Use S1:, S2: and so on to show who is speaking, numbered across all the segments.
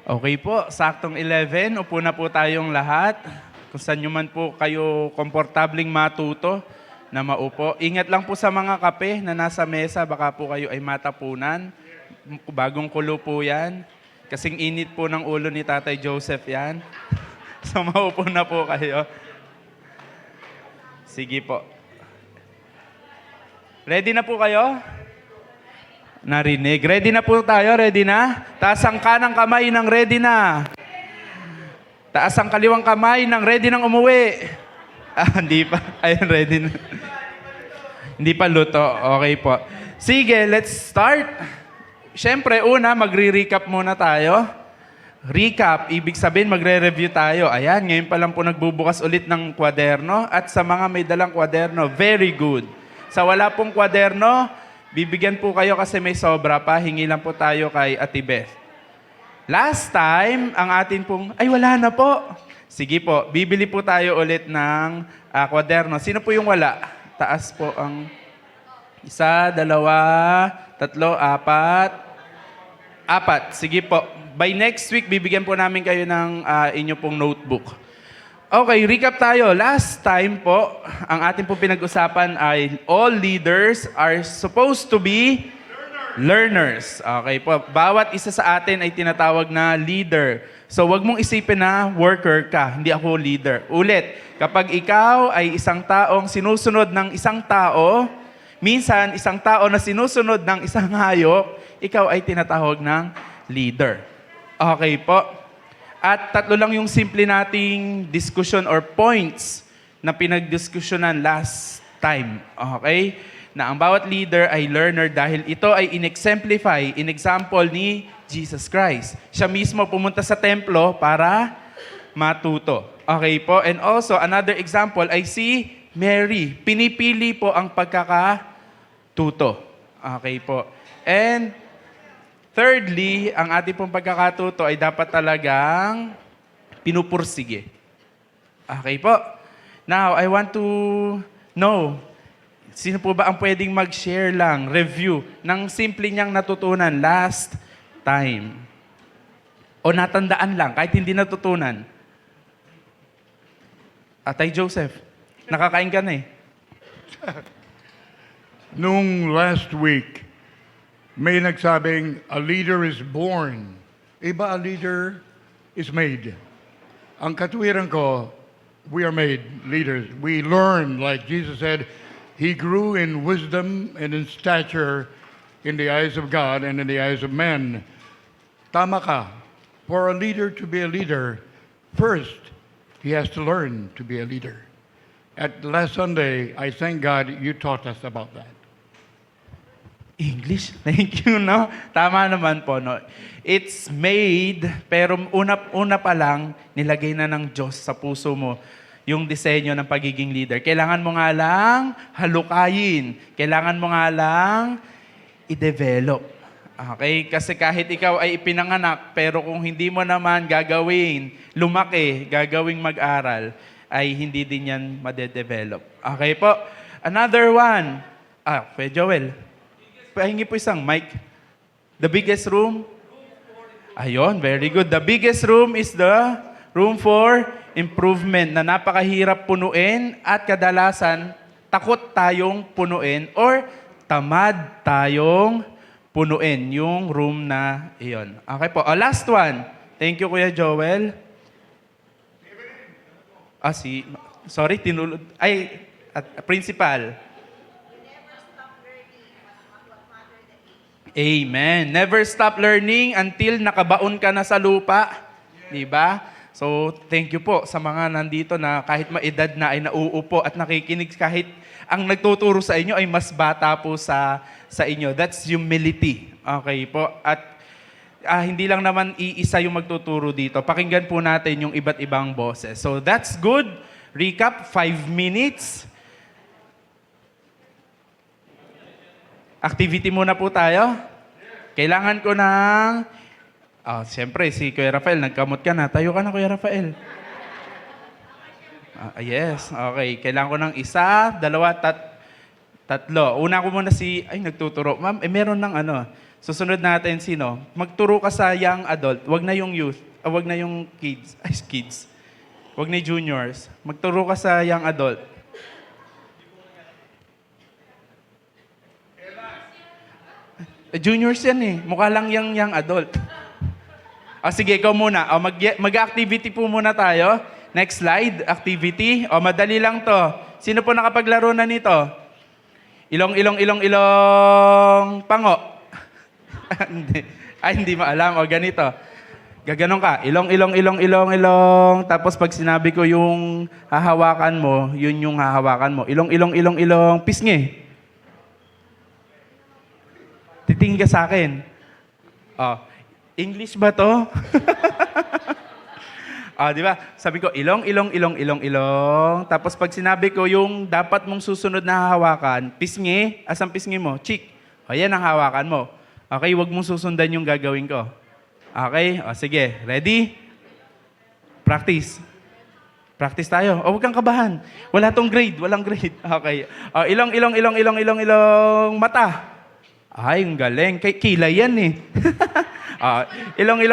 S1: Okay po, saktong 11. Upo na po tayong lahat. Kung saan nyo man po kayo komportabling matuto na maupo. Ingat lang po sa mga kape na nasa mesa. Baka po kayo ay matapunan. Bagong kulo po yan. Kasing init po ng ulo ni Tatay Joseph yan. So maupo na po kayo. Sige po. Ready na po kayo? Narinig. Ready na po tayo? Ready na? Taas ang kanang kamay ng ready na. Taas ang kaliwang kamay ng ready nang umuwi. Hindi pa. Ayun, ready na. Hindi pa luto. Okay po. Sige, let's start. Siyempre, una, magre-recap muna tayo. Recap, ibig sabihin magre-review tayo. Ayan, ngayon pa lang po nagbubukas ulit ng kwaderno. At sa mga may dalang kwaderno, very good. Sa wala pong kwaderno, bibigyan po kayo kasi may sobra pa. Hingi lang po tayo kay Ate Beth. Last time, ang atin pong... Ay, wala na po. Sige po, bibili po tayo ulit ng kwaderno. Sino po yung wala? Taas po ang... 1, 2, 3, 4. 4. Sige po. By next week, bibigyan po namin kayo ng inyo pong notebook. Okay, recap tayo. Last time po, ang ating pong pinag-usapan ay all leaders are supposed to be learners. Okay po. Bawat isa sa atin ay tinatawag na leader. So, wag mong isipin na worker ka. Hindi ako leader. Ulit, kapag ikaw ay isang taong sinusunod ng isang tao, minsan, isang tao na sinusunod ng isang hayop, ikaw ay tinatawag ng leader. Okay po. At 3 lang yung simple nating discussion or points na pinagdiskusyonan last time. Okay? Na ang bawat leader ay learner dahil ito ay in-exemplify, in-example ni Jesus Christ. Siya mismo pumunta sa templo para matuto. Okay po? And also, another example ay si Mary. Pinipili po ang pagkakatuto. Okay po. And thirdly, ang ating pong pagkakatuto ay dapat talagang pinupursige. Okay po. Now, I want to know, sino po ba ang pwedeng mag-share lang, review, ng simple niyang natutunan last time? O natandaan lang, kahit hindi natutunan? Atay Joseph, nakakain ka na eh.
S2: Nung last week, may nagsabing, a leader is born. Iba, a leader is made. Ang katuwiran ko, we are made leaders. We learn, like Jesus said, He grew in wisdom and in stature in the eyes of God and in the eyes of men. Tama ka. For a leader to be a leader, first, he has to learn to be a leader. At last Sunday, I thank God you taught us about that.
S1: English? Thank you, no? Tama naman po, no? It's made, pero una pa lang, nilagay na ng Diyos sa puso mo yung disenyo ng pagiging leader. Kailangan mo nga lang halukayin. Kailangan mo nga lang i-develop. Okay? Kasi kahit ikaw ay ipinanganak, pero kung hindi mo naman gagawin, lumaki, gagawing mag-aral, ay hindi din yan madedevelop. Okay po? Another one. Kuya Joel. Pahingi po isang mic. The biggest room? Ayun, very good. The biggest room is the room for improvement na napakahirap punuin at kadalasan takot tayong punuin or tamad tayong punuin yung room na iyon. Okay po. Last one. Thank you, Kuya Joel. Sorry, tinulod. Principal. Amen. Never stop learning until nakabaon ka na sa lupa. Diba? So, thank you po sa mga nandito na kahit maedad na ay nauupo at nakikinig kahit ang nagtuturo sa inyo ay mas bata po sa inyo. That's humility. Okay po. At hindi lang naman iisa yung magtuturo dito. Pakinggan po natin yung iba't ibang boses. So, that's good. Recap, 5 minutes. Activity muna po tayo. Kailangan ko ng... siyempre, si Kuya Rafael, nagkamot ka na. Tayo ka na, Kuya Rafael. Yes, okay. Kailangan ko ng 1, 2, 3. Una ko muna nagtuturo. Ma'am, meron ng Susunod natin, sino? Magturo ka sa young adult. Wag na yung youth. Wag na yung kids. Ay, kids. Wag na yung juniors. Magturo ka sa young adult. Juniors yan eh. Mukha lang yung young adult. Sige, ikaw muna. Mag-activity po muna tayo. Next slide, activity. Madali lang to. Sino po nakapaglaro na nito? Ilong, pango. Hindi. Hindi maalam. Ganito. Gaganon ka. Ilong. Tapos pag sinabi ko yung hahawakan mo, yun yung hahawakan mo. Ilong, pisngi. Titingin ka sa akin. English ba to? Di ba? Sabi ko, ilong. Tapos pag sinabi ko yung dapat mong susunod na hahawakan, pisngi. Asang pisngi mo? Cheek. Yan ang hawakan mo. Okay, wag mong susundan yung gagawin ko. Okay? Sige. Ready? Practice. Practice tayo. Huwag kang kabahan. Wala tong grade. Walang grade. Okay. Ilong. Mata. Ay, ang galing. Kilay yan eh. Ilong.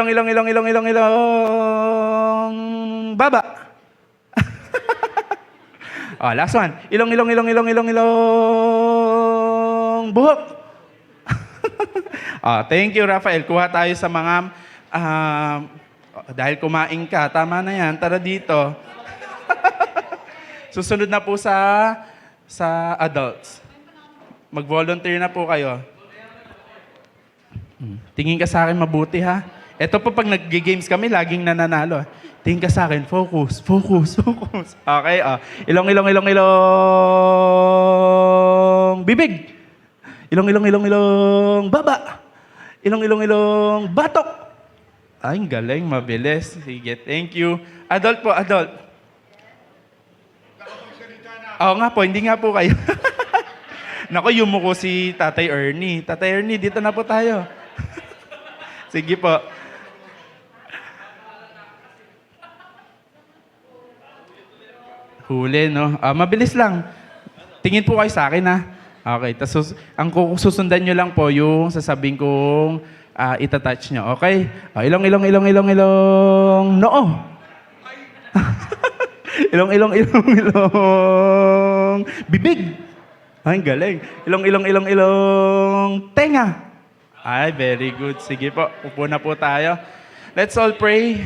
S1: Baba. Last one. Ilong. Buhok. Thank you, Rafael. Kuha tayo sa mga... dahil kumain ka, tama na yan. Tara dito. Susunod na po sa adults. Mag-volunteer na po kayo. Tingin ka sa akin mabuti, ha? Ito po pag nag-games kami, laging nananalo. Tingin ka sa akin, focus. Okay, ilong. Bibig. Ilong. Baba. Ilong. Batok. Ay, ang galing, mabilis. Sige, thank you. Adult po, adult. Oo nga po, hindi nga po kayo. Nako, yumuko si Tatay Ernie. Tatay Ernie, dito na po tayo. Sige po. Huli, no? Mabilis lang. Tingin po kayo sa akin, ha? Okay. Tapos, ang susundan nyo lang po yung sasabihin kong itatouch nyo. Okay? Ilong. Noo. Ilong. Bibig. Ay, galing. Ilong. Tenga. Ay, very good. Sige po, upo na po tayo. Let's all pray.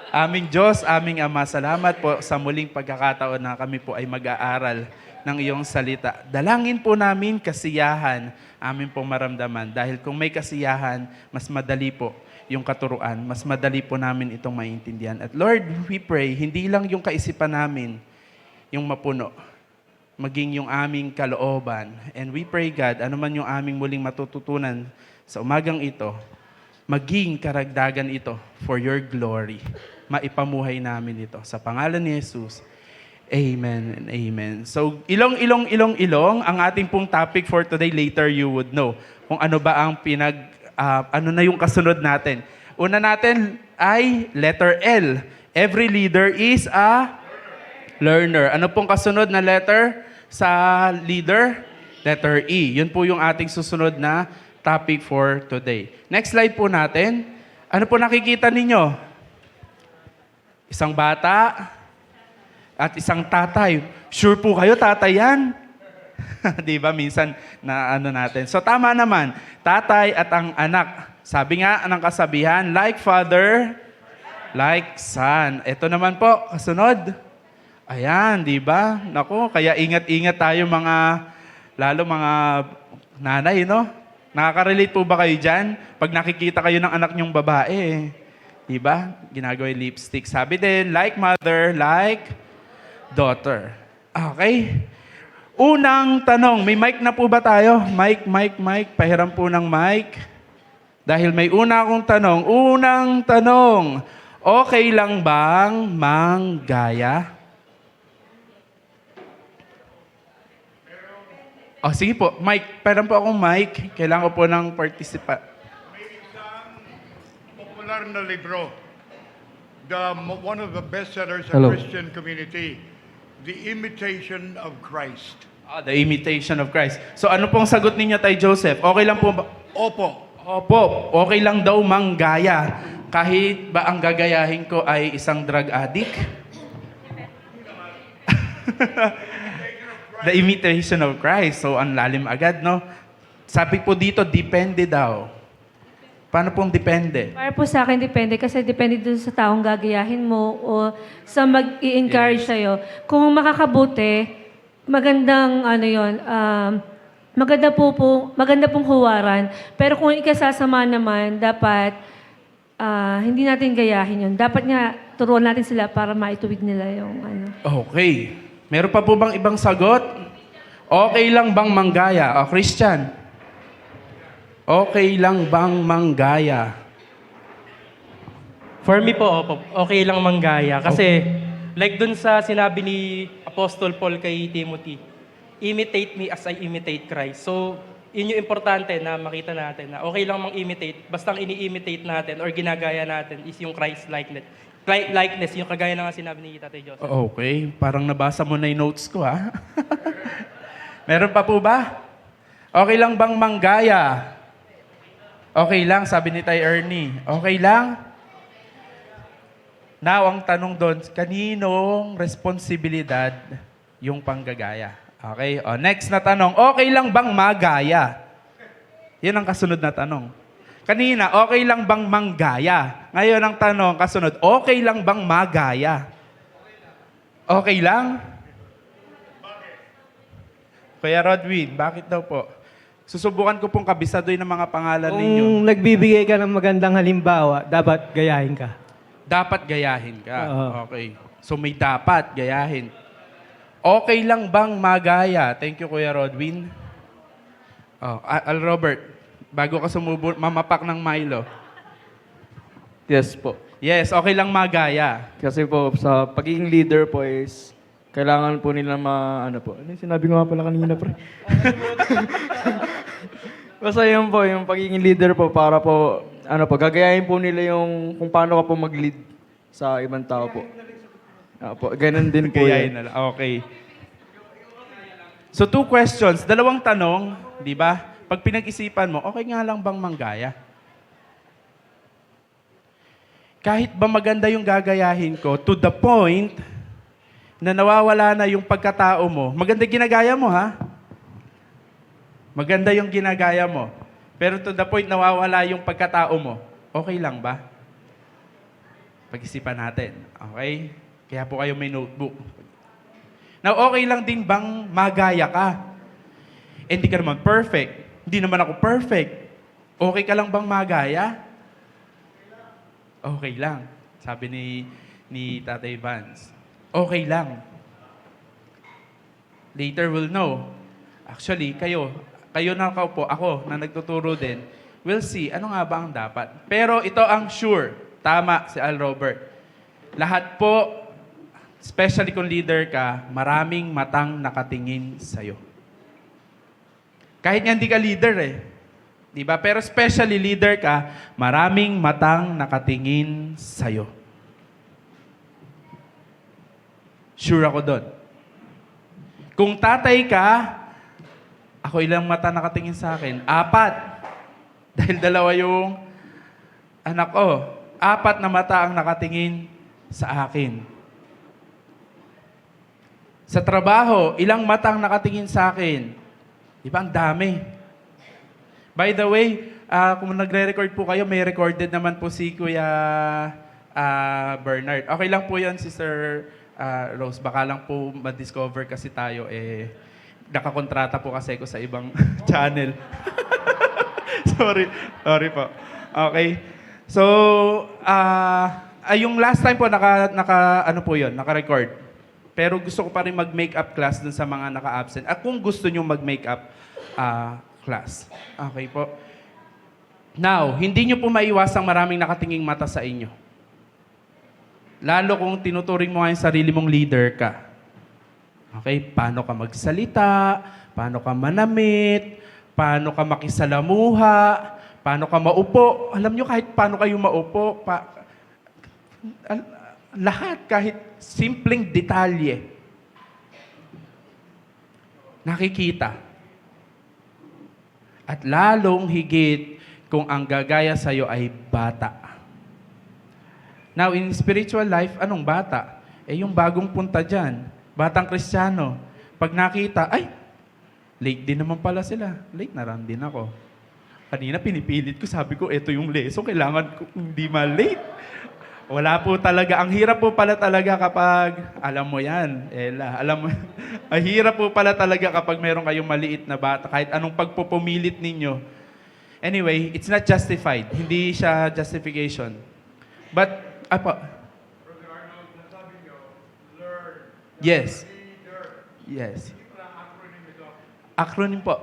S1: Aming Diyos, aming Ama, salamat po sa muling pagkakataon na kami po ay mag-aaral ng iyong salita. Dalangin po namin kasiyahan, amin pong maramdaman. Dahil kung may kasiyahan, mas madali po yung katuruan. Mas madali po namin itong maintindihan. At Lord, we pray, hindi lang yung kaisipan namin yung mapuno, maging yung aming kalooban. And we pray, God, ano man yung aming muling matututunan sa umagang ito, maging karagdagan ito for your glory. Maipamuhay namin ito. Sa pangalan ni Jesus, amen and amen. So, ilong. Ang ating pong topic for today, later you would know kung ano ba ang ano na yung kasunod natin. Una natin ay letter L. Every leader is a learner. Ano pong kasunod na letter sa leader? Letter E. Yun po yung ating susunod na topic for today. Next slide po natin. Ano po nakikita ninyo? Isang bata at isang tatay. Sure po kayo, tatay yan? Di ba? Minsan na ano natin. So tama naman. Tatay at ang anak. Sabi nga ng kasabihan, like father, like son. Ito naman po, kasunod. Ayan, di ba? Naku, kaya ingat-ingat tayo lalo mga nanay, no? Nakaka-relate po ba kayo dyan? Pag nakikita kayo ng anak nyong babae, di ba? Ginagawa yung lipstick. Sabi din, like mother, like daughter. Okay? Unang tanong, may mic na po ba tayo? Mic. Pahiram po ng mic. Dahil may akong tanong. Unang tanong, okay lang bang manggaya? Sige po, mic. Pahiram po akong mic. Kailangan ko po ng participant.
S2: May isang popular na libro, one of the bestsellers sa
S3: Hello.
S2: Christian community, The Imitation of Christ.
S1: The Imitation of Christ. So ano pong sagot ninyo, Tay Joseph? Okay lang po ba?
S2: Opo.
S1: Opo, okay lang daw manggaya. Kahit ba ang gagayahin ko ay isang drug addict? The imitation of Christ. So, ang lalim agad, no? Sabi po dito, depende daw. Paano pong depende?
S3: Para po sa akin, depende. Kasi depende dun sa taong gagayahin mo o sa mag-i-encourage sa'yo. Kung makakabuti, magandang ano yon, maganda pong huwaran. Pero kung ikasasama naman, dapat hindi natin gayahin yun. Dapat nga turuan natin sila para maituwid nila yung ano.
S1: Okay. Meron pa po bang ibang sagot? Okay lang bang manggaya? O, Christian. Okay lang bang manggaya?
S4: For me po, opo, okay lang manggaya. Kasi, like dun sa sinabi ni Apostol Paul kay Timothy, imitate me as I imitate Christ. So, yun yung importante na makita natin na okay lang mang-imitate, basta ang ini-imitate natin or ginagaya natin is yung Christ likeness. Likeness, yung kagaya na nga sinabi ni Tatay Joseph.
S1: Okay. Parang nabasa mo na yung notes ko, ha? Meron pa po ba? Okay lang bang manggaya? Okay lang, sabi ni Tay Ernie. Okay lang? Now, ang tanong doon, kaninong responsibilidad yung panggagaya? Okay? O, next na tanong, okay lang bang magaya? Yan ang kasunod na tanong. Kanina, okay lang bang manggaya? Ngayon ang tanong, kasunod, okay lang bang magaya? Okay lang? Kuya Rodwin, bakit daw po? Susubukan ko pong kabisadoy ng mga pangalan ninyo.
S5: Kung nagbibigay ka ng magandang halimbawa, dapat gayahin ka.
S1: Dapat gayahin ka.
S5: Oo.
S1: Okay. So may dapat gayahin. Okay lang bang magaya? Thank you, Kuya Rodwin. Oh, Al Robert, bago ka mamapak ng Milo.
S6: Yes po.
S1: Yes, okay lang magaya.
S6: Kasi po, sa pagiging leader po is, kailangan po nila ano po. Ano yung sinabi ko nga pala kanina, pre? Basta yun po, yung pagiging leader po, para po, gagayahin po nila yung kung paano ka po mag-lead sa ibang tao po. Po, ganun din po
S1: Gayahin
S6: yan.
S1: na lang. Okay. So 2 questions, 2 tanong, di ba? Pag pinag-isipan mo, okay nga lang bang manggaya? Kahit ba maganda yung gagayahin ko, to the point na nawawala na yung pagkatao mo, maganda ginagaya mo, ha? Maganda yung ginagaya mo. Pero to the point nawawala yung pagkatao mo, okay lang ba? Pag-isipan natin. Okay? Kaya po kayo may notebook. Now, okay lang din bang magaya ka? Hindi ka naman perfect. Hindi naman ako perfect. Okay ka lang bang magaya? Okay lang. Sabi ni Tatay Vance. Okay lang. Later we'll know. Actually, kayo na ako na nagtuturo din, we'll see ano nga ba ang dapat. Pero ito ang sure. Tama si Al Robert. Lahat po, especially kung leader ka, maraming matang nakatingin sa'yo. Kahit nga hindi ka leader Di ba? Pero especially leader ka, maraming matang nakatingin sa'yo. Sure ako doon. Kung tatay ka, ako ilang mata nakatingin sa akin? 4. Dahil 2 yung anak ko. 4 na mata ang nakatingin sa akin. Sa trabaho, ilang mata ang nakatingin sa akin? Di ba? Ang dami. By the way, kung nagre-record po kayo, may recorded naman po si Kuya Bernard. Okay lang po yun, Sister Rose. Baka lang po ma-discover kasi tayo, nakakontrata po kasi ko sa ibang channel. Sorry po. Okay. So, yung last time po, naka-record. Pero gusto ko pa rin mag-makeup class dun sa mga naka-absent. At kung gusto nyo mag-makeup class. Okay po. Now, hindi nyo po maiwasang maraming nakatinging mata sa inyo. Lalo kung tinuturing mo nga yung sarili mong leader ka. Okay? Paano ka magsalita? Paano ka manamit? Paano ka makisalamuha? Paano ka maupo? Alam nyo, kahit paano kayo maupo, lahat, kahit simpleng detalye, nakikita. At lalong higit kung ang gagaya sa'yo ay bata. Now, in spiritual life, anong bata? Yung bagong punta dyan, batang Kristiyano. Pag nakita, ay, late din naman pala sila. Late na rin din ako. Kanina pinipilit ko, sabi ko, ito yung lesson, kailangan ko hindi ma-late. Wala po talaga. Ang hirap po pala talaga kapag, alam mo yan, Ella, alam mo, ang hirap po pala talaga kapag meron kayong maliit na bata, kahit anong pagpupumilit ninyo. Anyway, it's not justified. Hindi siya justification. But, yes. Yes. Acronym po.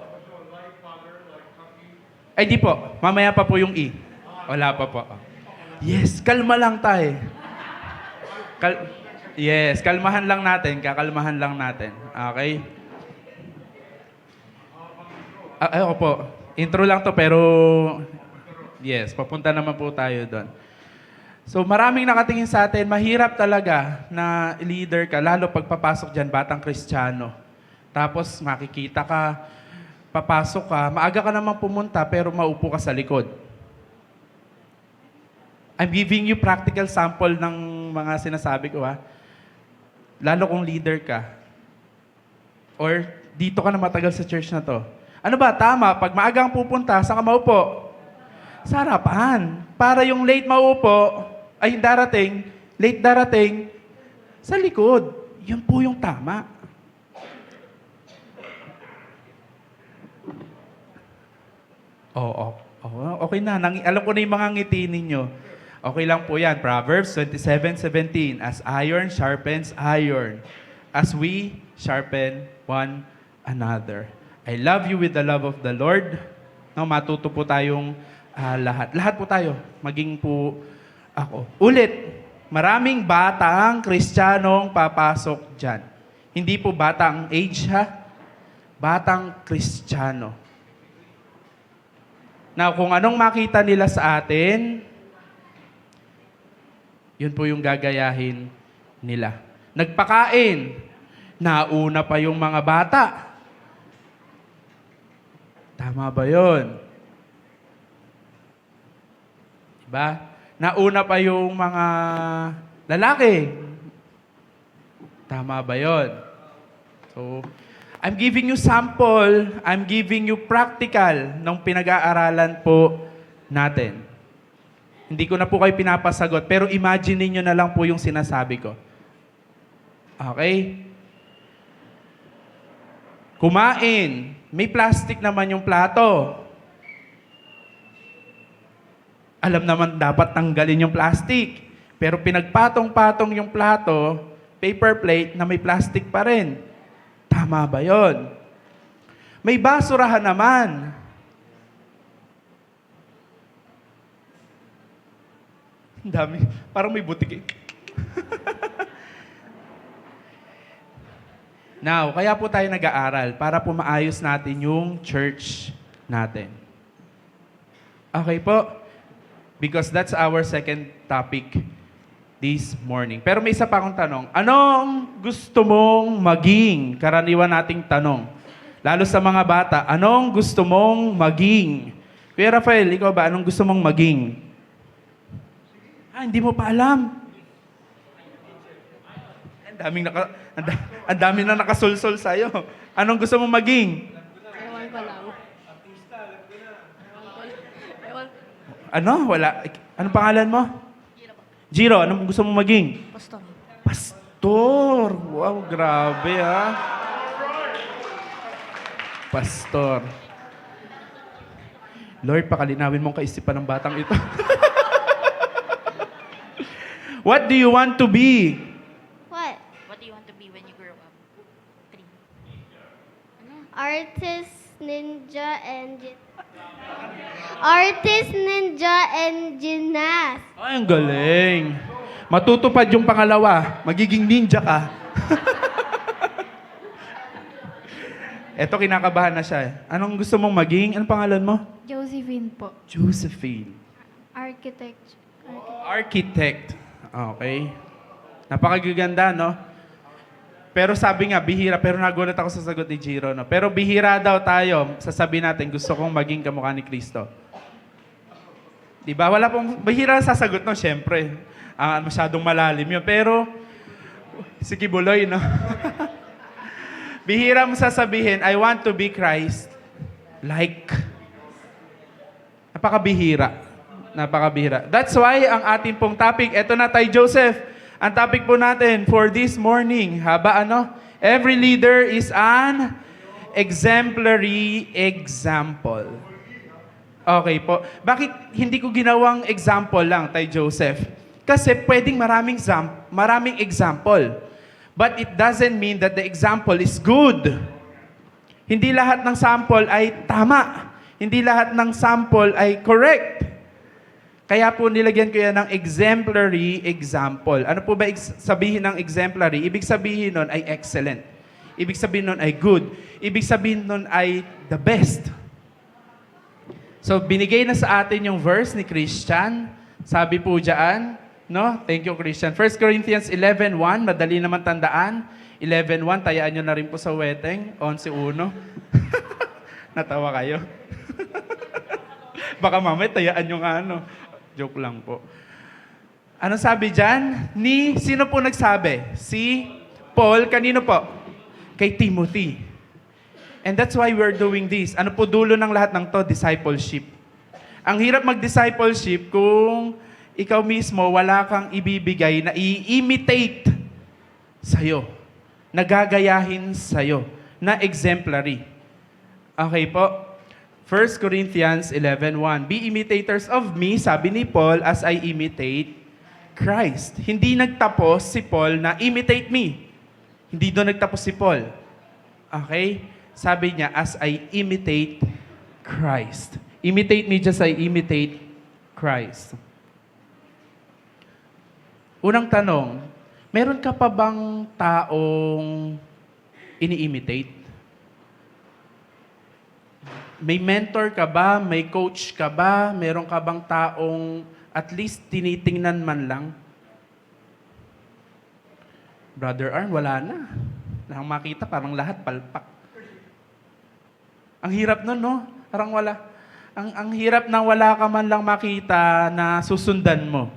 S1: Ay, di po. Mamaya pa po yung E. Wala pa po. Yes, kalma lang tayo. Yes, kalmahan lang natin. Kakalmahan lang natin. Okay? Ay, po. Intro lang to pero yes, papunta naman po tayo doon. So maraming nakatingin sa atin, mahirap talaga na leader ka, lalo pag papasok dyan, batang Kristiyano. Tapos makikita ka, papasok ka, maaga ka naman pumunta pero maupo ka sa likod. I'm giving you practical sample ng mga sinasabi ko ha. Lalo kung leader ka. Or dito ka na matagal sa church na to. Ano ba, tama, pag maagang pupunta, saan ka maupo? Sa harapan. Para yung late maupo, ay late darating, sa likod. Yun po yung tama. Okay na. Alam ko na yung mga ngiti ninyo. Okay lang po yan. Proverbs 27:17. As iron sharpens iron, as we sharpen one another. I love you with the love of the Lord. No, matuto po tayong lahat. Lahat po tayo. Maging po ako. Ulit, maraming batang Kristiyanong papasok dyan. Hindi po batang age ha. Batang Kristiyano. Now, kung anong makita nila sa atin, yun po yung gagayahin nila. Nagpakain, nauna pa yung mga bata. Tama ba yun? Diba? Nauna pa yung mga lalaki. Tama ba yun? So, I'm giving you sample, I'm giving you practical ng pinag-aaralan po natin. Hindi ko na po kayo pinapasagot, pero imagine niyo na lang po yung sinasabi ko. Okay? Kumain. May plastic naman yung plato. Alam naman dapat tanggalin yung plastic. Pero pinagpatong-patong yung plato, paper plate na may plastic pa rin. Tama ba yon? May basurahan naman. Ang dami. Parang may butik eh. Now, kaya po tayo nag-aaral para po maayos natin yung church natin. Okay po? Because that's our second topic this morning. Pero may isa pa akong tanong. Anong gusto mong maging? Karaniwan nating tanong. Lalo sa mga bata, anong gusto mong maging? Kuya Rafael, ikaw ba, anong gusto mong maging? Hindi mo pa alam. Ang dami na nakasulsol sa'yo. Anong gusto mong maging?
S7: Ewan ko lang.
S1: Ano? Wala. Anong pangalan mo? Jiro. Anong gusto mong maging?
S7: Pastor.
S1: Pastor. Wow, grabe ha. Pastor. Lord, pakalinawin mong kaisipan ng batang ito. What do you want to be?
S7: What?
S8: What do you want to be when you grow up? 3.
S7: Artist, ninja, and Artist, ninja, and gymnast.
S1: Ay, ang galing. Matutupad yung pangalawa. Magiging ninja ka. Eto, kinakabahan na siya. Anong gusto mong maging? Anong pangalan mo?
S7: Josephine po.
S1: Josephine.
S7: Architect.
S1: Architect. Okay. Napakaganda, no? Pero sabi nga, bihira. Pero nagulat ako sa sagot ni Jiro. No? Pero bihira daw tayo. Sasabihin natin, gusto kong maging kamukha ni Kristo. Di ba? Wala pong, bihira ang sasagot, no? Siyempre. Masyadong malalim yun. Pero, sige buloy, no? Bihira mo sasabihin, I want to be Christ like. Napakabihira. Napakabihira. That's why ang ating pong topic, eto na tayo Joseph, ang topic po natin for this morning, haba ano? Every leader is an exemplary example. Okay po. Bakit hindi ko ginawang example lang tayo Joseph? Kasi pwedeng maraming example. But it doesn't mean that the example is good. Hindi lahat ng sample ay tama. Hindi lahat ng sample ay correct. Kaya po nilagyan ko yan ng exemplary example. Ano po ba sabihin ng exemplary? Ibig sabihin nun ay excellent. Ibig sabihin nun ay good. Ibig sabihin nun ay the best. So binigay na sa atin yung verse ni Christian. Sabi po dyan, no? Thank you Christian. 1 Corinthians 11:1, madali naman tandaan. 11:1, tayaan nyo na rin po sa weteng. 11:1. Natawa kayo? Baka mamaya tayaan nyo nga ano. Joke lang po. Ano sabi dyan? Sino po nagsabi? Si Paul. Kanino po? Kay Timothy. And that's why we're doing this. Ano po dulo ng lahat ng to? Discipleship. Ang hirap mag-discipleship kung ikaw mismo wala kang ibibigay na i-imitate sa'yo. Nagagayahin sa'yo. Na exemplary. Okay po? 1 Corinthians 11:1. Be imitators of me, sabi ni Paul, as I imitate Christ. Hindi nagtapos si Paul na imitate me. Hindi doon nagtapos si Paul. Okay? Sabi niya, as I imitate Christ. Imitate me just as I imitate Christ. Unang tanong, meron ka pa bang taong ini-imitate? May mentor ka ba? May coach ka ba? Meron ka bang taong at least tinitingnan man lang? Brother Arn, wala na. Lang makita, parang lahat palpak. Ang hirap nun, no? Parang wala. Ang hirap nang wala ka man lang makita na susundan mo.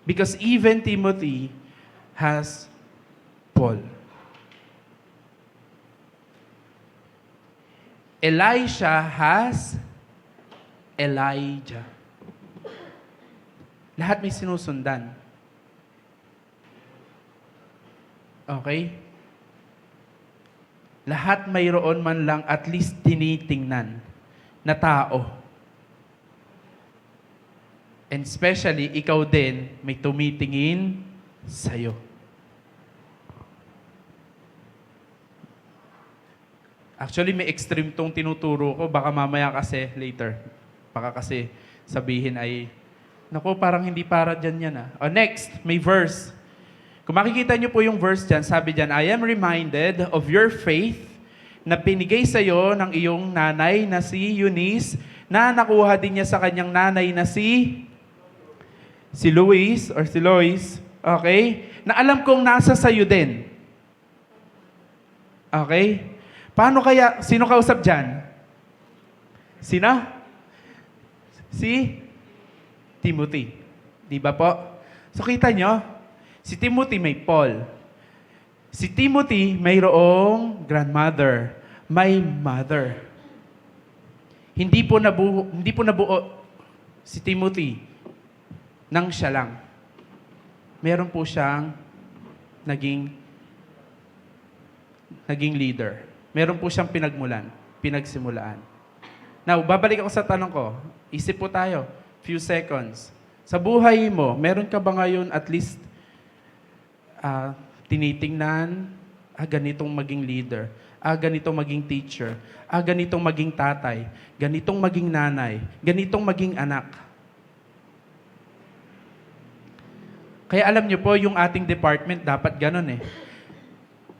S1: Because even Timothy has Paul. Elisha has Elijah. Lahat may sinusundan. Okay? Lahat mayroon man lang at least tinitingnan na tao. And especially, ikaw din may tumitingin sa'yo. Actually, may extreme tong tinuturo ko. Baka mamaya kasi, later, baka kasi sabihin ay, naku, parang hindi para dyan yan ah. Next, may verse. Kung makikita niyo po yung verse dyan, sabi dyan, I am reminded of your faith na pinigay sa'yo ng iyong nanay na si Eunice, na nakuha din niya sa kanyang nanay na si Lois, okay? Na alam kong nasa sa'yo din. Okay? Paano kaya, sino kausap dyan? Sino? Si Timothy. Di ba po? So kita nyo, si Timothy may Paul. Si Timothy mayroong grandmother, may mother. Hindi po nabuo si Timothy nang siya lang. Meron po siyang naging leader. Meron po siyang pinagsimulaan. Now, babalik ako sa tanong ko. Isip po tayo, few seconds. Sa buhay mo, meron ka ba ngayon at least tinitingnan, ganitong maging leader, ganitong maging teacher, ganitong maging tatay, ganitong maging nanay, ganitong maging anak. Kaya alam niyo po, yung ating department dapat ganun eh.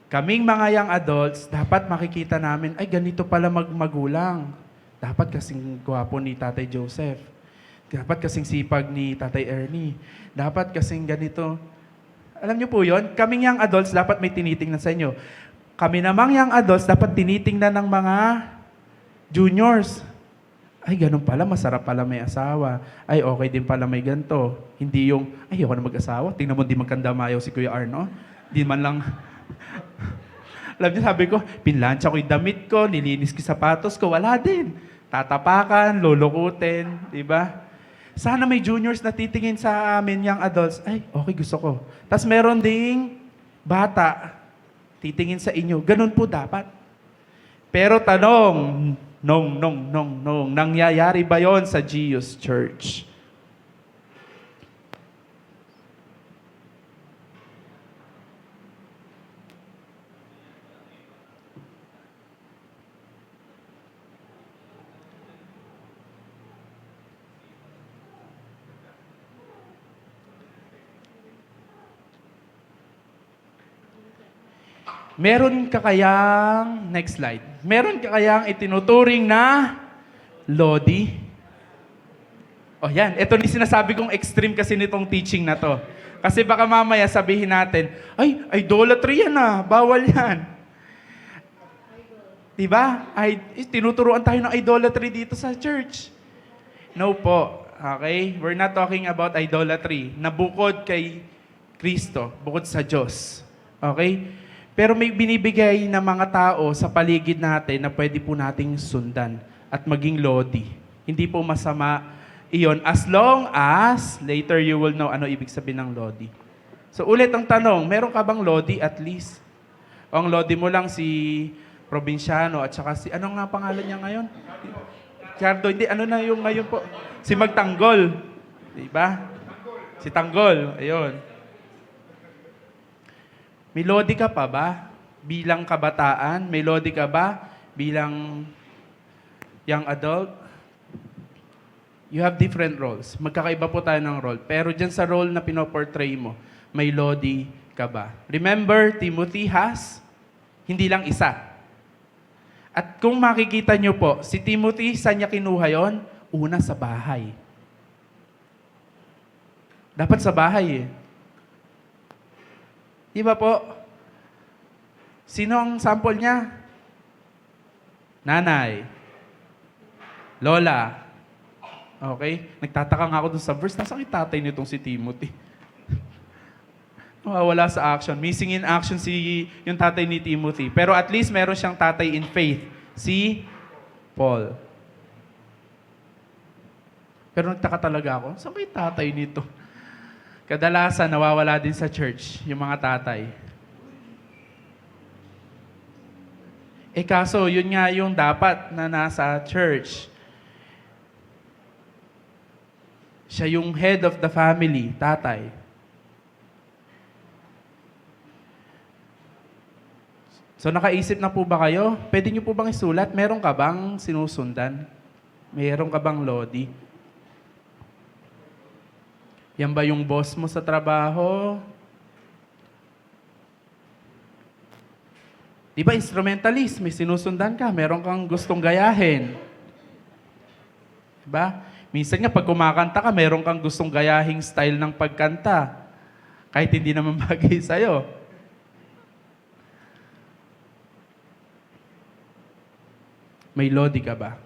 S1: Kaming mga young adults, dapat makikita namin, ay ganito pala magmagulang. Dapat kasing gwapo ni Tatay Joseph. Dapat kasing sipag ni Tatay Ernie. Dapat kasing ganito. Alam niyo po yun? Kaming young adults, dapat may tinitingnan sa inyo. Kami namang young adults, dapat tinitingnan ng mga juniors. Ay, ganun pala, masarap pala may asawa. Ay, okay din pala may ganito. Hindi yung, ay, ayoko na mag-asawa. Tingnan mo, di magkandamayaw si Kuya Arno. Di man lang, alam niyo, sabi ko, pinlansya ko yung damit ko, nilinis ko yung sapatos ko, wala din. Tatapakan, lulukutin, di ba? Sana may juniors na titingin sa amin, young adults, ay, okay, gusto ko. Tapos meron ding bata, titingin sa inyo. Ganun po dapat. Pero tanong, nangyayari ba yon sa GIUS Church? Meron ka kayang, next slide, meron ka kayang itinuturing na Lodi? O yan, ito ni sinasabi kong extreme kasi nitong teaching na to. Kasi baka mamaya sabihin natin, ay, idolatry yan bawal yan. Diba? Ay, tinuturuan tayo ng idolatry dito sa church. No po, okay? We're not talking about idolatry na bukod kay Kristo, bukod sa Diyos. Okay? Pero may binibigay na mga tao sa paligid natin na pwede po nating sundan at maging lodi. Hindi po masama iyon as long as later you will know ano ibig sabihin ng lodi. So ulit ang tanong, meron ka bang lodi at least? O ang lodi mo lang si probinsyano at saka si, anong nga pangalan niya ngayon? Ricardo, hindi, ano na yung ngayon po? Si Magtanggol. Diba? Si Tanggol, ayun. May lodi ka pa ba bilang kabataan? May lodi ka ba bilang young adult? You have different roles. Magkakaiba po tayo ng role. Pero dyan sa role na pinoportray mo, may lodi ka ba? Remember, Timothy has hindi lang isa. At kung makikita nyo po, si Timothy, saan niya kinuha yon? Una sa bahay. Dapat sa bahay eh. Di ba po? Sino ang sample niya? Nanay. Lola. Okay? Nagtataka nga ako dun sa verse. Nasaan yung tatay nitong si Timothy? Wala sa action. Missing in action yung tatay ni Timothy. Pero at least meron siyang tatay in faith. Si Paul. Pero nagtaka talaga ako, saan ba yung tatay nito? Kadalasan, nawawala din sa church, yung mga tatay. Kaso, yun nga yung dapat na nasa church. Siya yung head of the family, tatay. So, nakaisip na po ba kayo? Pwede niyo po bang isulat? Meron ka bang sinusundan? Meron ka bang lodi? Yan ba yung boss mo sa trabaho? Di ba instrumentalist? May sinusundan ka. Meron kang gustong gayahin. Diba? Minsan nga, pag kumakanta ka, meron kang gustong gayahing style ng pagkanta. Kahit hindi naman bagay sa'yo. May lodi ka ba?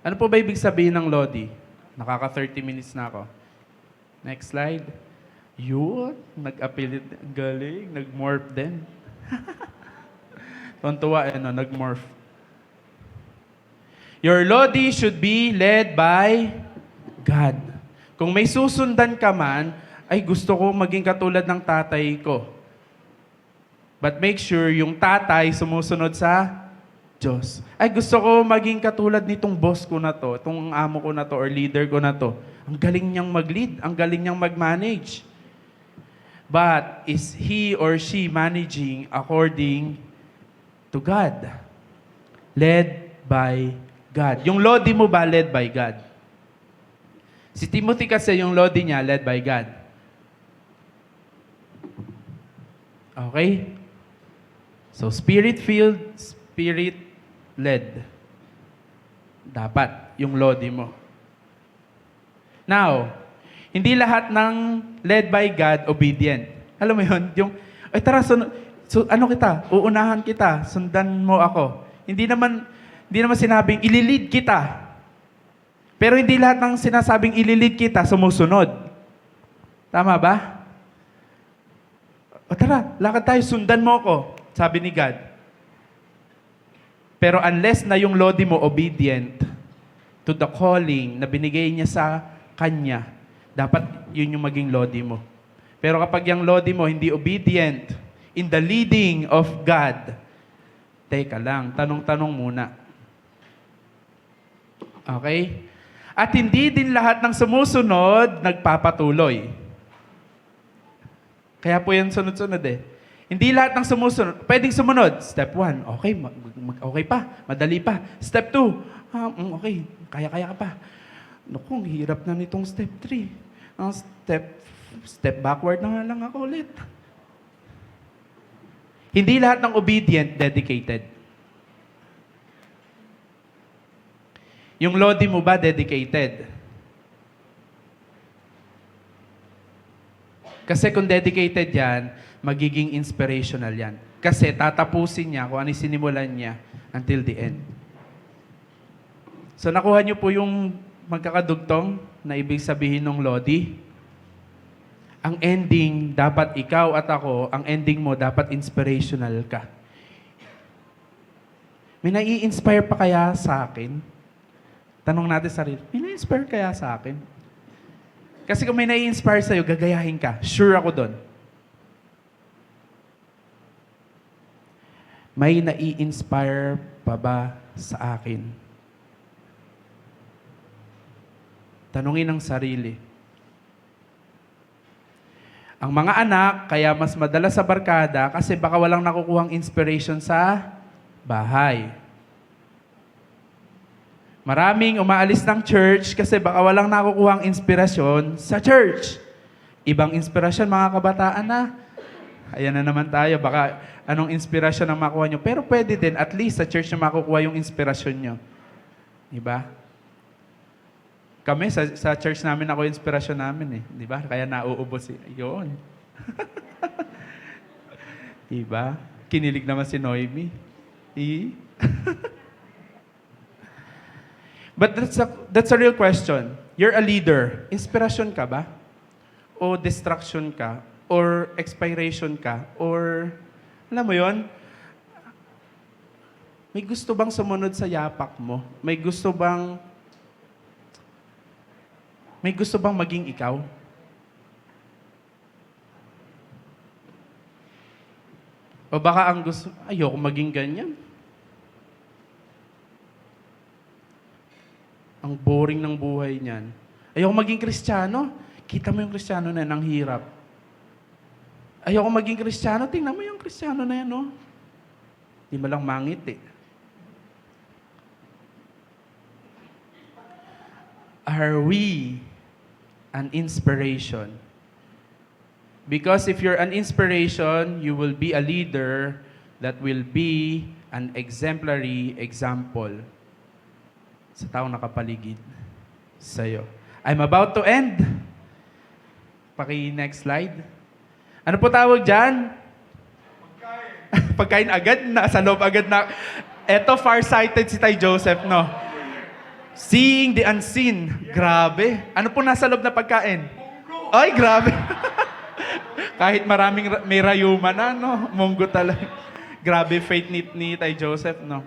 S1: Ano po ba ibig sabihin ng lodi? Nakaka 30 minutes na ako. Next slide. Yun, nag-appeal, galing, nag-morph din. Tuntua, nag-morph. Your lodi should be led by God. Kung may susundan ka man, ay gusto ko maging katulad ng tatay ko. But make sure yung tatay sumusunod sa Diyos. Ay gusto ko maging katulad nitong boss ko na to, itong amo ko na to, or leader ko na to. Ang galing niyang mag-lead, ang galing niyang mag-manage. But is he or she managing according to God? Led by God. Yung lodi mo ba led by God? Si Timothy kasi yung lodi niya led by God. Okay? So spirit-filled, spirit-led. Dapat yung lodi mo. Now, hindi lahat ng led by God obedient. Alam mo yun? Yung, ay tara, ano kita? Uunahan kita. Sundan mo ako. Hindi naman sinabing ililid kita. Pero hindi lahat ng sinasabing ililid kita sumusunod. Tama ba? O tara, lakad tayo, sundan mo ako. Sabi ni God. Pero unless na yung lodi mo obedient to the calling na binigay niya sa kanya, dapat yun yung maging lodi mo. Pero kapag yung lodi mo hindi obedient in the leading of God, teka lang, tanong-tanong muna. Okay? At hindi din lahat ng sumusunod nagpapatuloy. Kaya po yan sunod-sunod eh. Hindi lahat ng sumusunod, pwedeng sumunod. Step 1, okay, okay pa, madali pa. Step 2, okay, kaya-kaya ka pa. Naku, ang hirap na nitong step 3. Step backward na nga lang ako ulit. Hindi lahat ng obedient dedicated. Yung lodi mo ba dedicated? Kasi kung dedicated yan, magiging inspirational yan. Kasi tatapusin niya kung ano yung sinimulan niya until the end. So nakuha niyo po yung magkakadugtong na ibig sabihin ng lodi? Ang ending, dapat ikaw at ako, ang ending mo, dapat inspirational ka. May nai-inspire pa kaya sa akin? Tanong natin sarili, may nai-inspire kaya sa akin? Kasi kung may nai-inspire sa'yo, gagayahin ka. Sure ako doon. May nai-inspire pa ba sa akin? Tanungin ang sarili. Ang mga anak, kaya mas madala sa barkada kasi baka walang nakukuhang inspiration sa bahay. Maraming umaalis ng church kasi baka walang nakukuhang inspirasyon sa church. Ibang inspirasyon, mga kabataan na. Ayan na naman tayo, baka anong inspirasyon ang makuha nyo. Pero pwede din, at least sa church na makukuha yung inspirasyon nyo. Diba? Kami, sa church namin ako yung inspirasyon namin eh. Diba? Kaya nauubos yun. Diba? Kinilig naman si Noemi. But that's a real question. You're a leader. Inspirasyon ka ba? O distraction ka? Or expiration ka? Or, alam mo yon? May gusto bang sumunod sa yapak mo? May gusto bang maging ikaw? O baka ang gusto, ayoko maging ganyan. Ang boring ng buhay niyan. Ayoko maging Kristiyano. Kita mo yung Kristiyano na yan, ang hirap. Ayoko maging Kristiyano. Tingnan mo yung Kristiyano na yan, no? Di mo lang mangit, eh. Are we an inspiration? Because if you're an inspiration, you will be a leader that will be an exemplary example sa taong nakapaligid sa'yo. I'm about to end. Next slide. Ano po tawag dyan? Pagkain. Pagkain agad, nasa loob agad na. Eto, far-sighted si Tay Joseph, no? Seeing the unseen. Grabe. Ano po nasa loob na pagkain? Ay, grabe. Kahit maraming may rayuma na, no? Munggo talaga. Grabe faith ni Tay Joseph, no?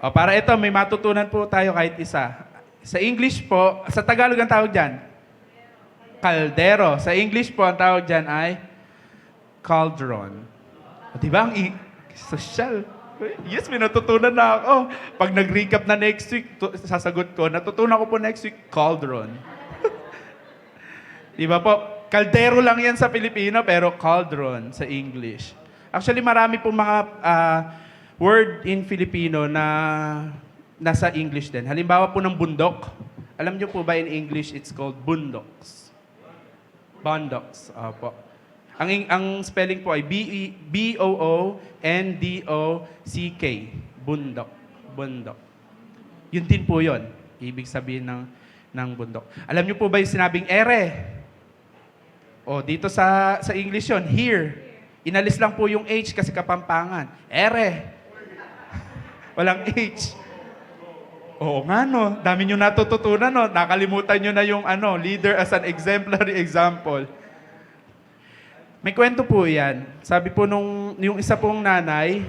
S1: O, para ito, may matutunan po tayo kahit isa. Sa English po, sa Tagalog ang tawag dyan? Kaldero. Sa English po, ang tawag dyan ay cauldron. O, diba? Social. Yes, may natutunan na ako. Pag nag-recap na next week, sasagot ko, natutunan ko po next week, cauldron. Diba po? Kaldero lang yan sa Pilipino, pero cauldron sa English. Actually, marami po mga word in Filipino na nasa English din. Halimbawa po ng bundok. Alam niyo po ba in English, it's called bundoks. Bundoks. Opo. Ang spelling po ay B-O-O-N-D-O-C-K. Bundok. Bundok. Yun din po yun. Ibig sabihin ng bundok. Alam niyo po ba yung sinabing ere? O, dito sa English yon, here. Inalis lang po yung H kasi Kapampangan. Ere. Walang H. Oo nga, no. Dami nyo natututunan, no. Nakalimutan nyo na yung leader as an exemplary example. May kwento po yan. Sabi po yung isa pong nanay,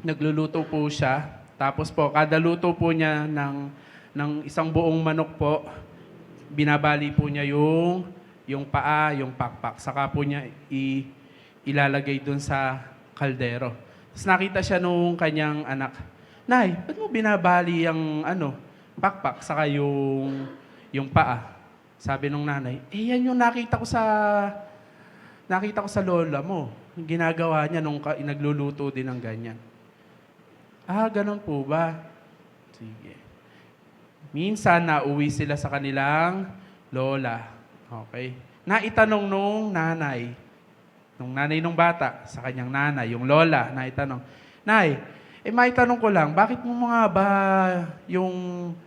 S1: nagluluto po siya. Tapos po, kada luto po niya ng isang buong manok po, binabali po niya yung paa, yung pakpak. Saka po niya ilalagay dun sa kaldero. Tapos nakita siya nung kanyang anak, Nay, ba't mo binabali yung pakpak saka yung paa? Sabi nung nanay, yan yung nakita ko sa lola mo. Yung ginagawa niya nung nagluluto din ng ganyan. Ganun po ba? Sige. Minsan nauwi sila sa kanilang lola. Okay? Naitanong nung nanay nung bata, sa kanyang nanay, yung lola, naitanong, Nay, maitanong ko lang, bakit mo nga ba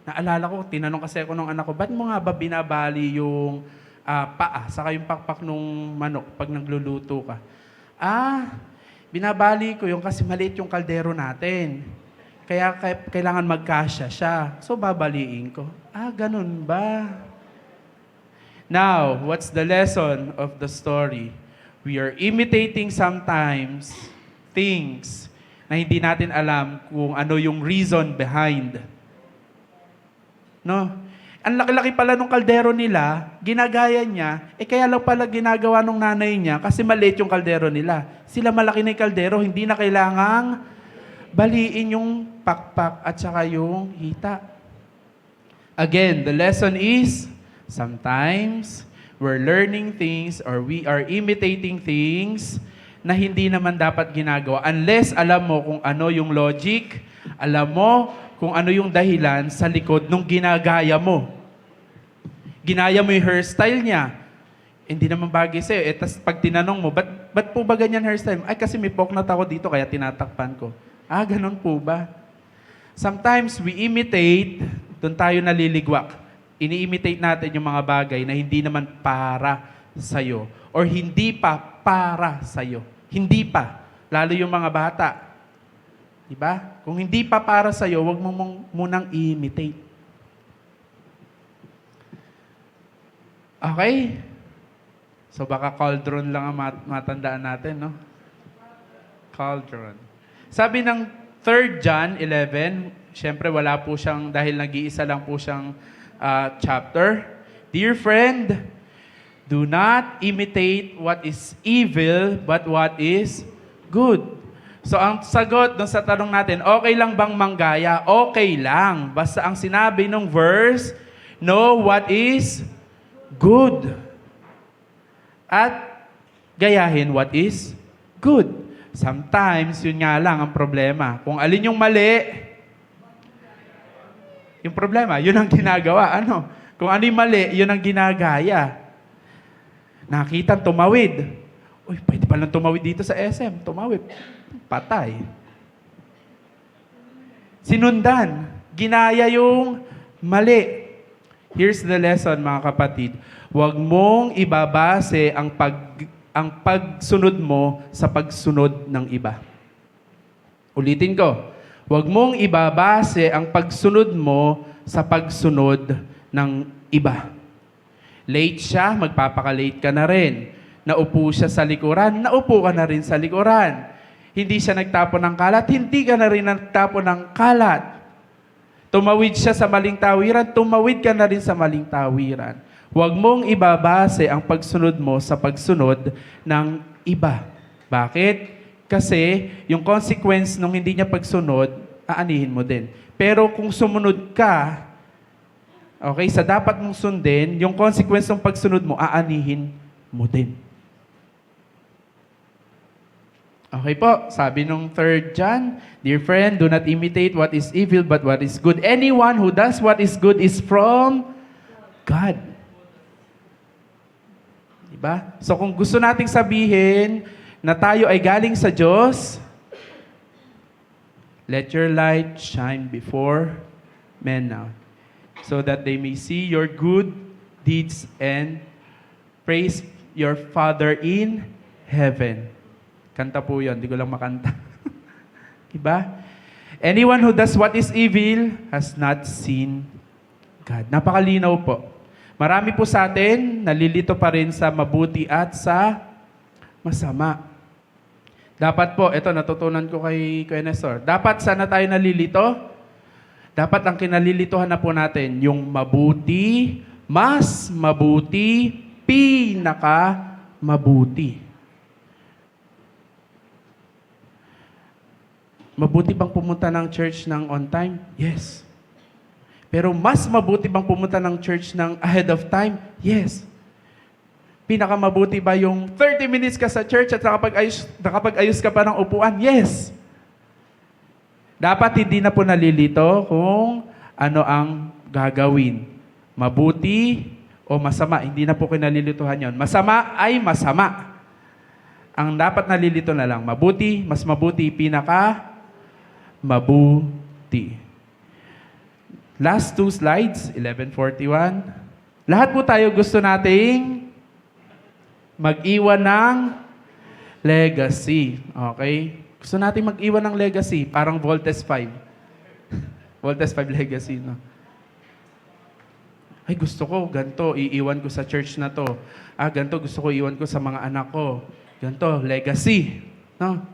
S1: naalala ko, tinanong kasi ako ng anak ko, ba't mo nga ba binabali yung paa, saka yung pakpak nung manok pag nagluluto ka? Binabali ko yung kasi maliit yung kaldero natin. Kaya kailangan magkasya siya. So, babaliin ko. Ganun ba? Now, what's the lesson of the story? We are imitating sometimes things na hindi natin alam kung ano yung reason behind. No? Ang laki-laki pala nung kaldero nila, ginagaya niya, kaya lang pala ginagawa nung nanay niya kasi maliit yung kaldero nila. Sila malaki na yung kaldero, hindi na kailangang baliin yung pakpak at saka yung hita. Again, the lesson is, sometimes, we're learning things or we are imitating things na hindi naman dapat ginagawa unless alam mo kung ano yung logic, alam mo kung ano yung dahilan sa likod nung ginagaya mo. Ginaya mo yung hairstyle niya. Hindi naman bagay sa'yo. Tas pag tinanong mo, ba't po ba ganyan hairstyle? Kasi may poknat ako dito kaya tinatakpan ko. Ganun po ba? Sometimes we imitate, doon tayo naliligwak. Ini-imitate natin yung mga bagay na hindi naman para sa'yo or hindi pa para sa'yo. Hindi pa. Lalo yung mga bata. Diba? Kung hindi pa para sa'yo, huwag mo munang i-imitate. Okay? So baka cauldron lang ang matandaan natin, no? Cauldron. Sabi ng 3 John 11, syempre wala po siyang, dahil nag-iisa lang po siyang chapter. Dear friend, do not imitate what is evil, but what is good. So ang sagot dun sa tanong natin, okay lang bang manggaya? Okay lang. Basta ang sinabi ng verse, know what is good. At gayahin what is good. Sometimes, yun nga lang ang problema. Kung alin yung mali, yung problema, yun ang ginagawa. Kung ano yung mali, yun ang ginagaya. Nakita, tumawid. Uy, pwede palang tumawid dito sa SM. Tumawid. Patay. Sinundan. Ginaya yung mali. Here's the lesson, mga kapatid. Huwag mong ibabase ang pagsunod mo sa pagsunod ng iba. Ulitin ko. Huwag mong ibabase ang pagsunod mo sa pagsunod ng iba. Late siya, magpapaka-late ka na rin. Naupo siya sa likuran, naupo ka na rin sa likuran. Hindi siya nagtapon ng kalat, hindi ka na rin nagtapon ng kalat. Tumawid siya sa maling tawiran, tumawid ka na rin sa maling tawiran. Huwag mong ibabase ang pagsunod mo sa pagsunod ng iba. Bakit? Kasi yung consequence nung hindi niya pagsunod, aanihin mo din. Pero kung sumunod ka, okay, sa dapat mong sundin, yung consequence ng pagsunod mo, aanihin mo din. Okay po, sabi nung 3 John, Dear friend, do not imitate what is evil, but what is good. Anyone who does what is good is from God. Diba? So kung gusto nating sabihin na tayo ay galing sa Diyos, let your light shine before men now, so that they may see your good deeds and praise your Father in heaven. Kanta po yun, di ko lang makanta. Diba? Anyone who does what is evil has not seen God. Napakalinaw po. Marami po sa atin, nalilito pa rin sa mabuti at sa masama. Dapat po, ito natutunan ko kay Nestor, dapat sana tayo nalilito. Dapat ang kinalilituhan na po natin, yung mabuti, mas mabuti, pinaka mabuti. Mabuti bang pumunta ng church ng on time? Yes. Pero mas mabuti bang pumunta ng church ng ahead of time? Yes. Pinakamabuti ba yung 30 minutes ka sa church at nakapag-ayos ka pa ng upuan? Yes. Dapat hindi na po nalilito kung ano ang gagawin. Mabuti o masama. Hindi na po kinalilituhan yon. Masama ay masama. Ang dapat nalilito na lang, mabuti, mas mabuti, pinaka mabuti. Last two slides, 11:41. Lahat po tayo gusto nating mag-iwan ng legacy. Okay? Gusto nating mag-iwan ng legacy, parang Voltes 5. Voltes 5 legacy, no? Ay, gusto ko, ganito, iiwan ko sa church na to. Ganito, gusto ko iiwan ko sa mga anak ko. Ganito, legacy. No?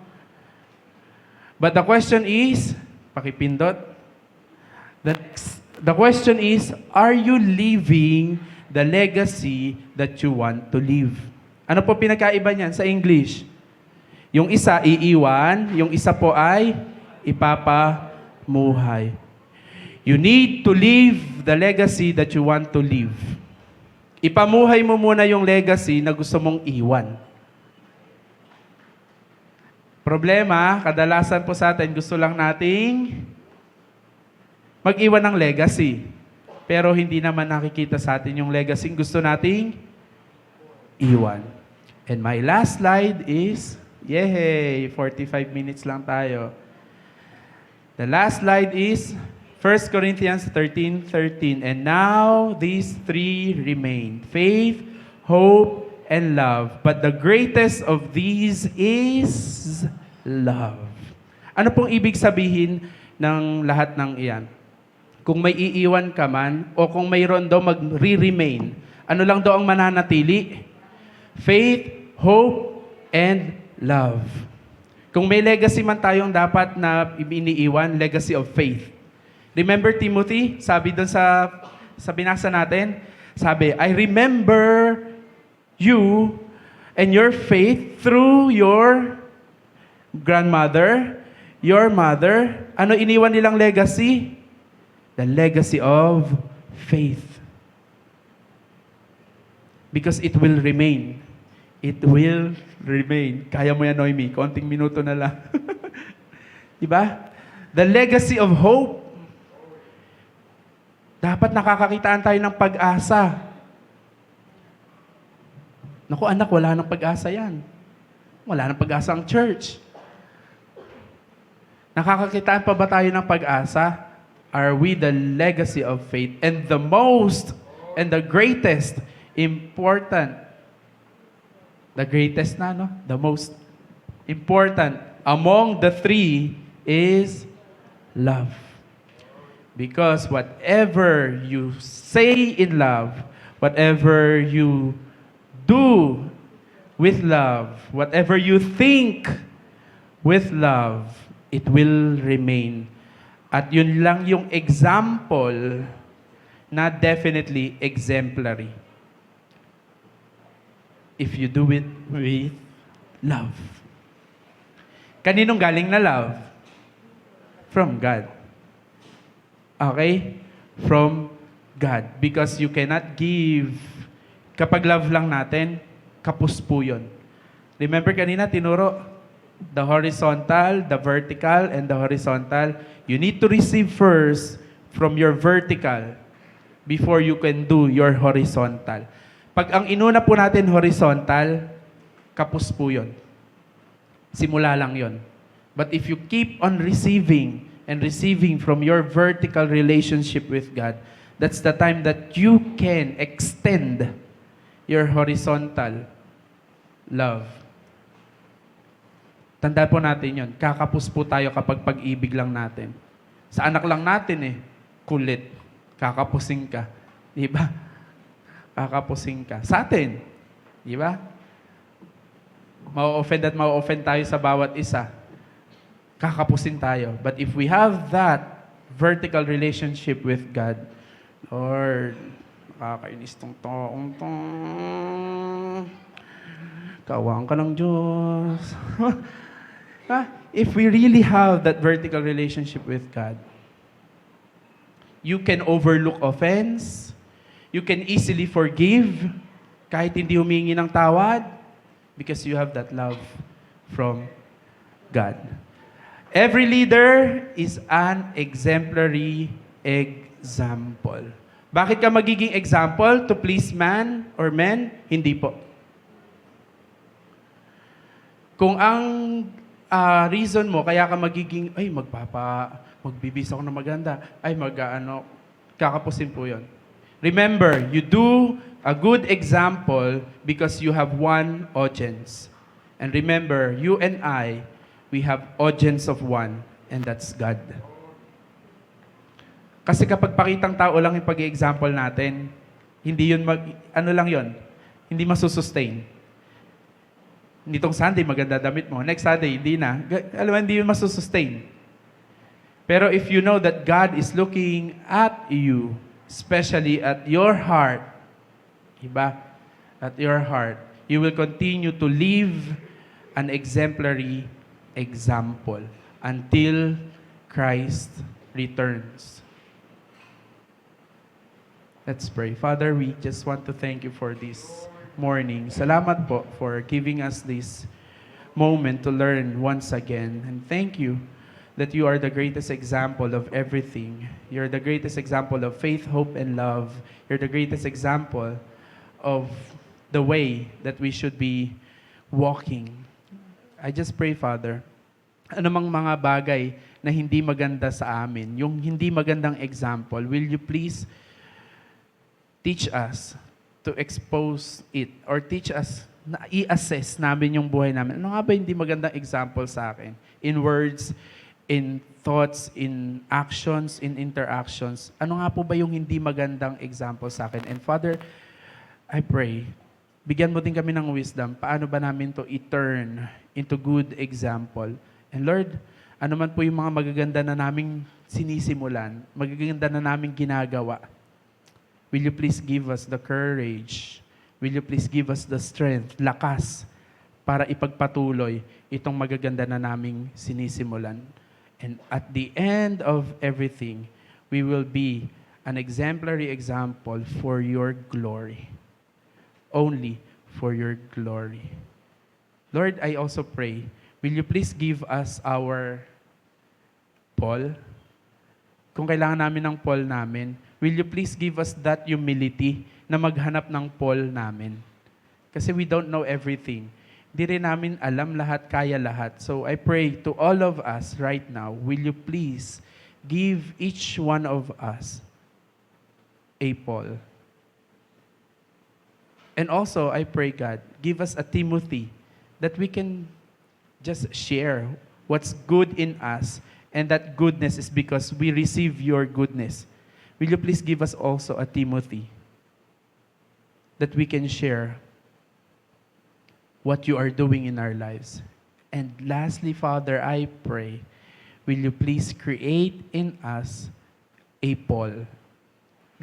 S1: But the question is, pakipindot, the question is, are you leaving the legacy that you want to leave? Ano po pinagkaiba niyan sa English? Yung isa, iiwan. Yung isa po ay ipapamuhay. You need to leave the legacy that you want to leave. Ipamuhay mo muna yung legacy na gusto mong iwan. Problema, kadalasan po sa atin, gusto lang nating mag-iwan ng legacy. Pero hindi naman nakikita sa atin yung legacy gusto nating iwan. And my last slide is, yay, 45 minutes lang tayo. The last slide is 1 Corinthians 13:13. And now these three remain: faith, hope, and love. But the greatest of these is love. Ano pong ibig sabihin ng lahat ng iyan? Kung may iiwan ka man, o kung mayroon daw mag-remain, ano lang daw ang mananatili? Faith, hope, and love. Kung may legacy man tayong dapat na iniiwan, legacy of faith. Remember Timothy? Sabi doon sa binasa natin, sabi, I remember you and your faith through your grandmother, your mother. Ano iniwan nilang legacy? The legacy of faith. Because it will remain. It will remain. Kaya mo yan, Noemi. Konting minuto na lang. Diba? The legacy of hope. Dapat nakakakitaan tayo ng pag-asa. Naku anak, wala nang pag-asa yan. Wala nang pag-asa ang church. Nakakakitaan pa ba tayo ng pag-asa? Are we the legacy of faith? And the most and the greatest important, the greatest na, no? The most important among the three is love. Because whatever you say in love, whatever you do with love, whatever you think with love, it will remain. At yun lang yung example na definitely exemplary. If you do it with love. Kaninong galing na love? From God. Okay? From God. Because you cannot give. Kapag love lang natin, kapos po yun. Remember kanina, tinuro, the horizontal, the vertical, and the horizontal. You need to receive first from your vertical before you can do your horizontal. Pag ang inuna po natin horizontal, kapos po yun. Simula lang yun. But if you keep on receiving and receiving from your vertical relationship with God, that's the time that you can extend your horizontal love. Tandaan po natin yun. Kakapos po tayo kapag pag-ibig lang natin. Sa anak lang natin kulit. Kakapusin ka. Di ba? Kakapusin ka. Sa atin. Di ba? Mau-offend at mau-offend tayo sa bawat isa. Kakapusin tayo. But if we have that vertical relationship with God, Lord, nakakainis tong taong to. Kawang ka ng Diyos. If we really have that vertical relationship with God, you can overlook offense, you can easily forgive, kahit hindi humingi ng tawad, because you have that love from God. Every leader is an exemplary example. Bakit ka magiging example? To please man or men? Hindi po. Kung ang reason mo, kaya ka magiging, magbibis ako na maganda, kakapusin po yun. Remember, you do a good example because you have one audience. And remember, you and I, we have audience of one, and that's God. Kasi kapag pakitang tao lang yung pag-i-example natin, hindi yun hindi masusustain. Nitong Sunday, maganda damit mo. Next Sunday, hindi na. Alam mo, hindi yun masusustain. Pero if you know that God is looking at you, especially at your heart, iba? At your heart, you will continue to live an exemplary example until Christ returns. Let's pray. Father, we just want to thank you for this morning. Salamat po for giving us this moment to learn once again. And thank you that you are the greatest example of everything. You're the greatest example of faith, hope, and love. You're the greatest example of the way that we should be walking. I just pray, Father, anumang mga bagay na hindi maganda sa amin, yung hindi magandang example, will you please teach us to expose it or teach us na i-assess namin yung buhay namin. Ano nga ba hindi magandang example sa akin? In words, in thoughts, in actions, in interactions. Ano nga po ba yung hindi magandang example sa akin? And Father, I pray, bigyan mo din kami ng wisdom. Paano ba namin to i-turn into good example? And Lord, ano man po yung mga magaganda na naming sinisimulan, magaganda na naming ginagawa, will you please give us the courage? Will you please give us the strength, lakas, para ipagpatuloy itong magaganda na naming sinisimulan? And at the end of everything, we will be an exemplary example for your glory. Only for your glory. Lord, I also pray, will you please give us our Paul? Kung kailangan namin ng Paul namin, will you please give us that humility na maghanap ng Paul namin? Kasi we don't know everything. Di rin namin alam lahat, kaya lahat. So I pray to all of us right now, will you please give each one of us a Paul? And also, I pray, God, give us a Timothy that we can just share what's good in us, and that goodness is because we receive your goodness. Will you please give us also a Timothy that we can share what you are doing in our lives? And lastly, Father, I pray, will you please create in us a Paul?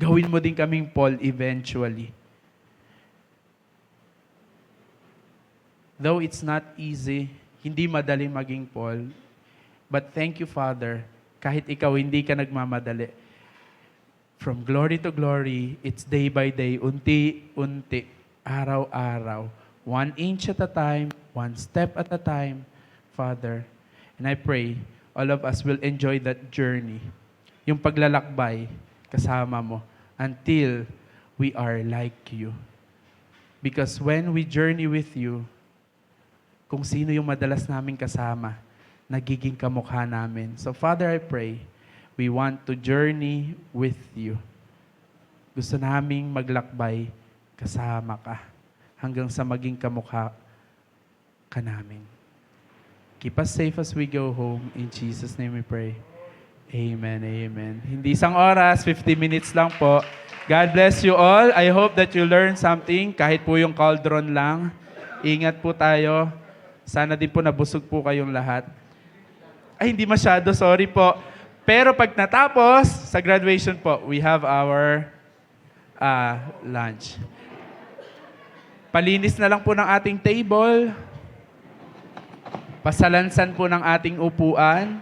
S1: Gawin mo din kaming Paul eventually. Though it's not easy, hindi madaling maging Paul, but thank you, Father, kahit ikaw hindi ka nagmamadali. From glory to glory, it's day by day, unti-unti, araw-araw, 1 inch at a time, 1 step at a time, Father. And I pray, all of us will enjoy that journey, yung paglalakbay kasama mo, until we are like you. Because when we journey with you, kung sino yung madalas namin kasama, nagiging kamukha namin. So Father, I pray, we want to journey with you. Gusto naming maglakbay kasama ka hanggang sa maging kamukha ka namin. Keep us safe as we go home. In Jesus' name we pray. Amen, amen. Hindi isang oras, 50 minutes lang po. God bless you all. I hope that you learn something, kahit po yung cauldron lang. Ingat po tayo. Sana din po nabusog po kayong lahat. Ay, hindi masyado, sorry po. Pero pag natapos, sa graduation po, we have our lunch. Palinis na lang po ng ating table. Pasalansan po ng ating upuan.